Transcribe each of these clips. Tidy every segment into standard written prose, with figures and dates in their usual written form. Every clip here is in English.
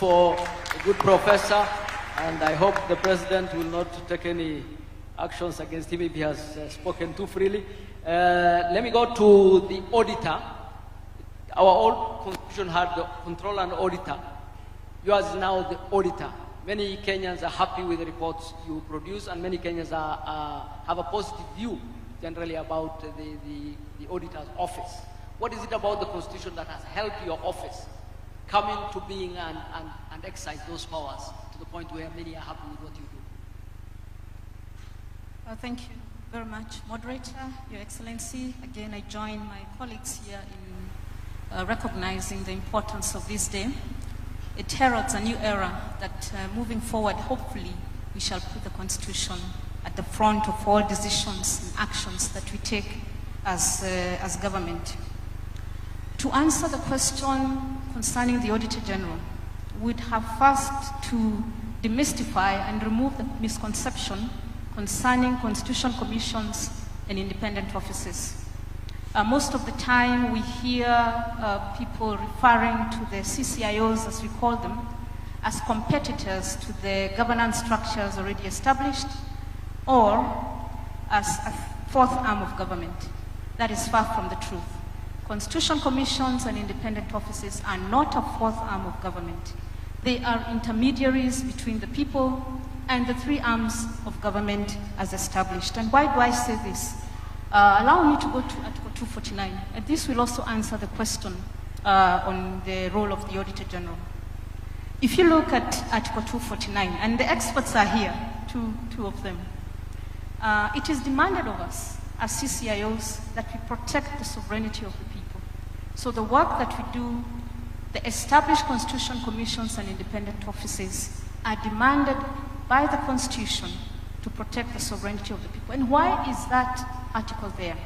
for a good professor, and I hope the president will not take any actions against him if he has spoken too freely. Let me go to the auditor. Our old constitution had the controller and auditor. Yours is now the auditor. Many Kenyans are happy with the reports you produce, and many Kenyans have a positive view generally about the auditor's office. What is it about the constitution that has helped your office come into being and exercise those powers to the point where many are happy with what you do? Thank you very much, Moderator, Your Excellency. Again, I join my colleagues here in recognizing the importance of this day. It heralds a new era that moving forward, hopefully, we shall put the Constitution at the front of all decisions and actions that we take as government. To answer the question concerning the Auditor General, we'd have first to demystify and remove the misconception concerning constitutional commissions and independent offices. Most of the time we hear people referring to the CCIOs, as we call them, as competitors to the governance structures already established, or as a fourth arm of government. That is far from the truth. Constitutional commissions and independent offices are not a fourth arm of government. They are intermediaries between the people and the three arms of government as established. And why do I say this? Allow me to go to Article 249, and this will also answer the question on the role of the Auditor General. If you look at Article 249, and the experts are here, two of them, it is demanded of us as CCIOs that we protect the sovereignty of the people. So the work that we do, the established constitutional commissions and independent offices are demanded by the Constitution to protect the sovereignty of the people. And why is that article there?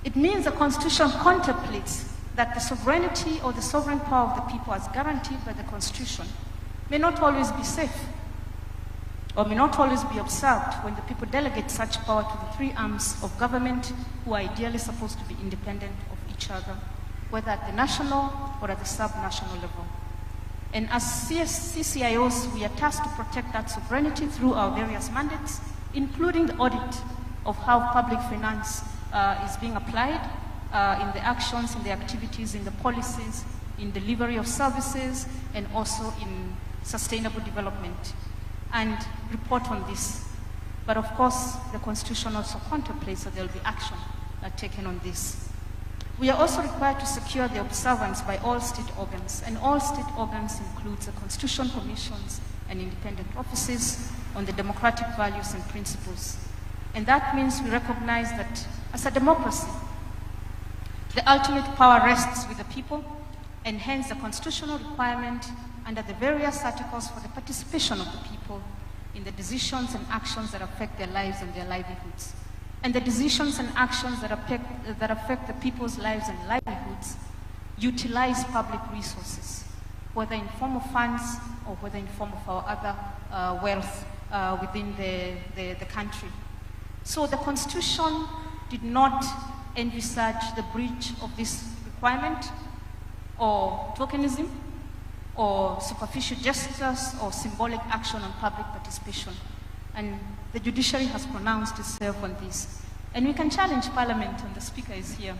It means the Constitution contemplates that the sovereignty or the sovereign power of the people as guaranteed by the Constitution may not always be safe or may not always be observed when the people delegate such power to the three arms of government who are ideally supposed to be independent of each other, whether at the national or at the sub-national level. And as CCIOs, we are tasked to protect that sovereignty through our various mandates, including the audit of how public finance is being applied in the actions, in the activities, in the policies, in delivery of services, and also in sustainable development, and report on this. But of course, the Constitution also contemplates that there will be action taken on this. We are also required to secure the observance by all state organs, and all state organs includes the constitutional commissions and independent offices on the democratic values and principles. And that means we recognize that as a democracy, the ultimate power rests with the people, and hence the constitutional requirement under the various articles for the participation of the people in the decisions and actions that affect their lives and their livelihoods. And the decisions and actions that affect the people's lives and livelihoods utilize public resources, whether in form of funds or whether in form of our other wealth within the country. So the Constitution did not envisage the breach of this requirement or tokenism or superficial gestures or symbolic action on public participation. And the judiciary has pronounced itself on this. And we can challenge Parliament, and the Speaker is here,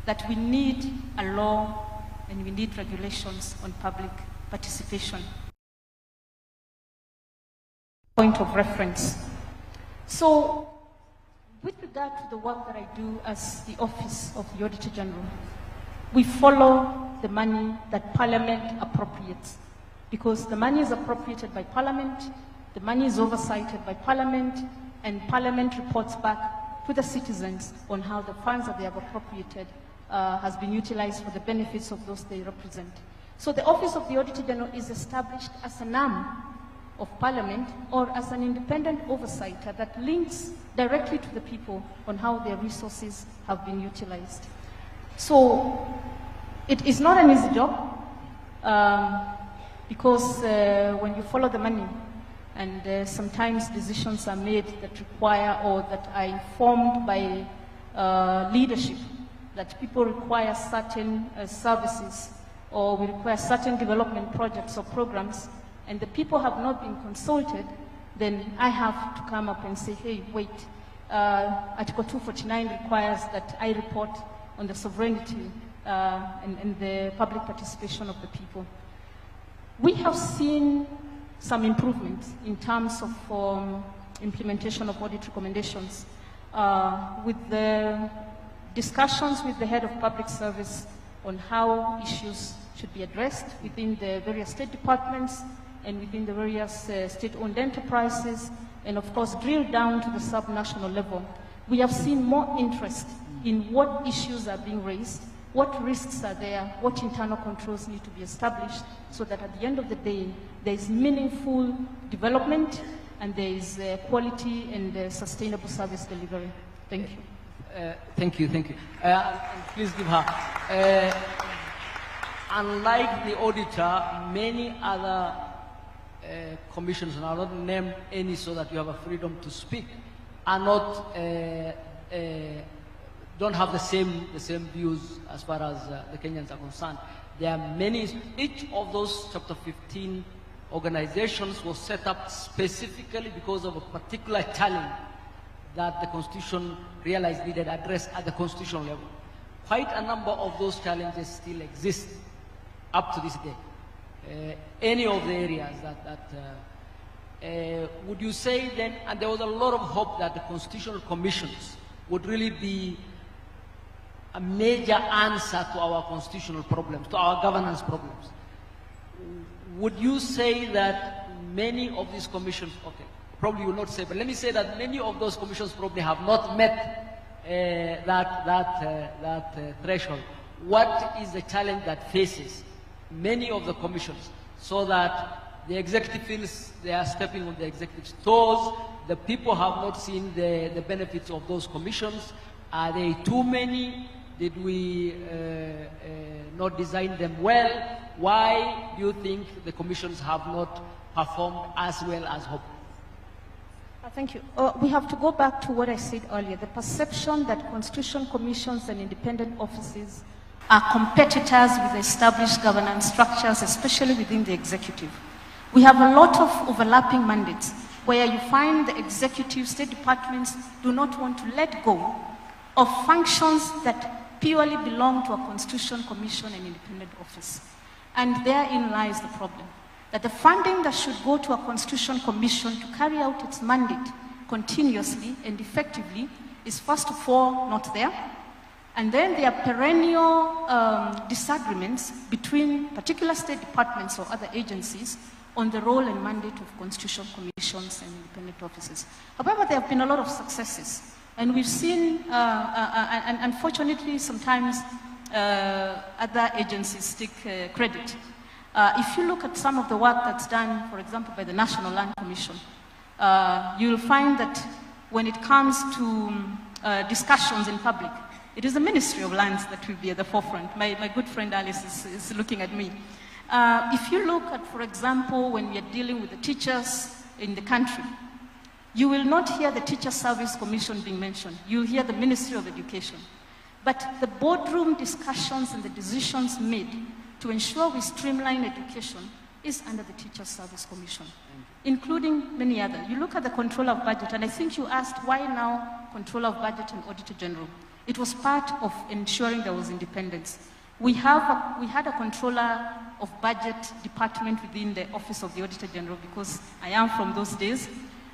that we need a law and we need regulations on public participation. Point of reference. So, with regard to the work that I do as the Office of the Auditor General, we follow the money that Parliament appropriates, because the money is appropriated by Parliament, the money is oversighted by Parliament, and Parliament reports back to the citizens on how the funds that they have appropriated has been utilized for the benefits of those they represent. So the Office of the Auditor General is established as an arm of Parliament or as an independent oversighter that links directly to the people on how their resources have been utilized. So it is not an easy job because when you follow the money, and sometimes decisions are made that require or that are informed by leadership, that people require certain services or we require certain development projects or programs, and the people have not been consulted, then I have to come up and say, hey, wait, Article 249 requires that I report on the sovereignty and the public participation of the people. We have seen some improvements in terms of implementation of audit recommendations with the discussions with the head of public service on how issues should be addressed within the various state departments and within the various state-owned enterprises, and of course drill down to the sub-national level. We have seen more interest in what issues are being raised, what risks are there, what internal controls need to be established, so that at the end of the day, there is meaningful development and there is quality and sustainable service delivery. Thank you. Thank you. And please give her. Unlike the auditor, many other commissions, and I'll not name any so that you have a freedom to speak, are not, don't have the same views as far as the Kenyans are concerned. There are many, each of those Chapter 15 organizations was set up specifically because of a particular challenge that the Constitution realized needed addressed at the constitutional level. Quite a number of those challenges still exist up to this day. Any of the areas would you say then, and there was a lot of hope that the constitutional commissions would really be a major answer to our constitutional problems, to our governance problems. Would you say that many of these commissions, okay, probably you will not say, but let me say that many of those commissions probably have not met that threshold. What is the challenge that faces many of the commissions so that the executive feels they are stepping on the executive's toes, the people have not seen the benefits of those commissions? Are they too many? Did we not design them well? Why do you think the commissions have not performed as well as hoped? Thank you. We have to go back to what I said earlier, the perception that constitutional commissions and independent offices are competitors with established governance structures, especially within the executive. We have a lot of overlapping mandates where you find the executive state departments do not want to let go of functions that purely belong to a constitutional commission and independent office. And therein lies the problem, that the funding that should go to a constitutional commission to carry out its mandate continuously and effectively is first of all not there. And then there are perennial disagreements between particular state departments or other agencies on the role and mandate of constitutional commissions and independent offices. However, there have been a lot of successes. And we've seen, and unfortunately, sometimes other agencies take credit. If you look at some of the work that's done, for example, by the National Land Commission, you'll find that when it comes to discussions in public, it is the Ministry of Lands that will be at the forefront. My good friend Alice is looking at me. If you look at, for example, when we are dealing with the teachers in the country, you will not hear the Teacher Service Commission being mentioned. You'll hear the Ministry of Education. But the boardroom discussions and the decisions made to ensure we streamline education is under the Teacher Service Commission, including many others. You look at the Controller of Budget, and I think you asked why now Controller of Budget and Auditor General. It was part of ensuring there was independence. We had a Controller of Budget department within the Office of the Auditor General, because I am from those days,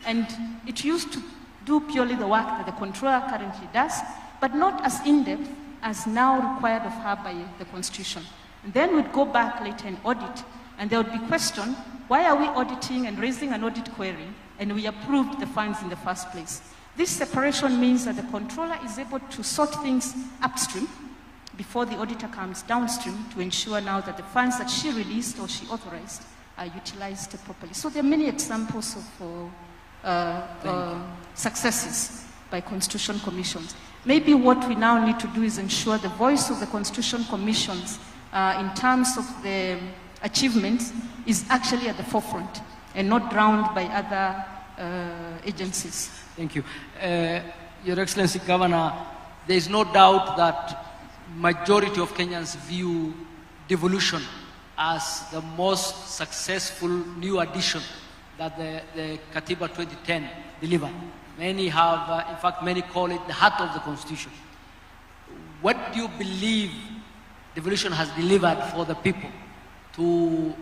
and it used to do purely the work that the Controller currently does, but not as in-depth as now required of her by the Constitution. And then we'd go back later and audit, and there would be question, why are we auditing and raising an audit query, and we approved the funds in the first place? This separation means that the Controller is able to sort things upstream before the auditor comes downstream to ensure now that the funds that she released or she authorized are utilized properly. So there are many examples of successes by constitutional commissions. Maybe what we now need to do is ensure the voice of the constitutional commissions in terms of the achievements is actually at the forefront and not drowned by other agencies. Thank you. Your Excellency, Governor, there is no doubt that majority of Kenyans view devolution as the most successful new addition that the Katiba 2010 delivered. Many have, in fact, many call it the heart of the Constitution. What do you believe devolution has delivered for the people to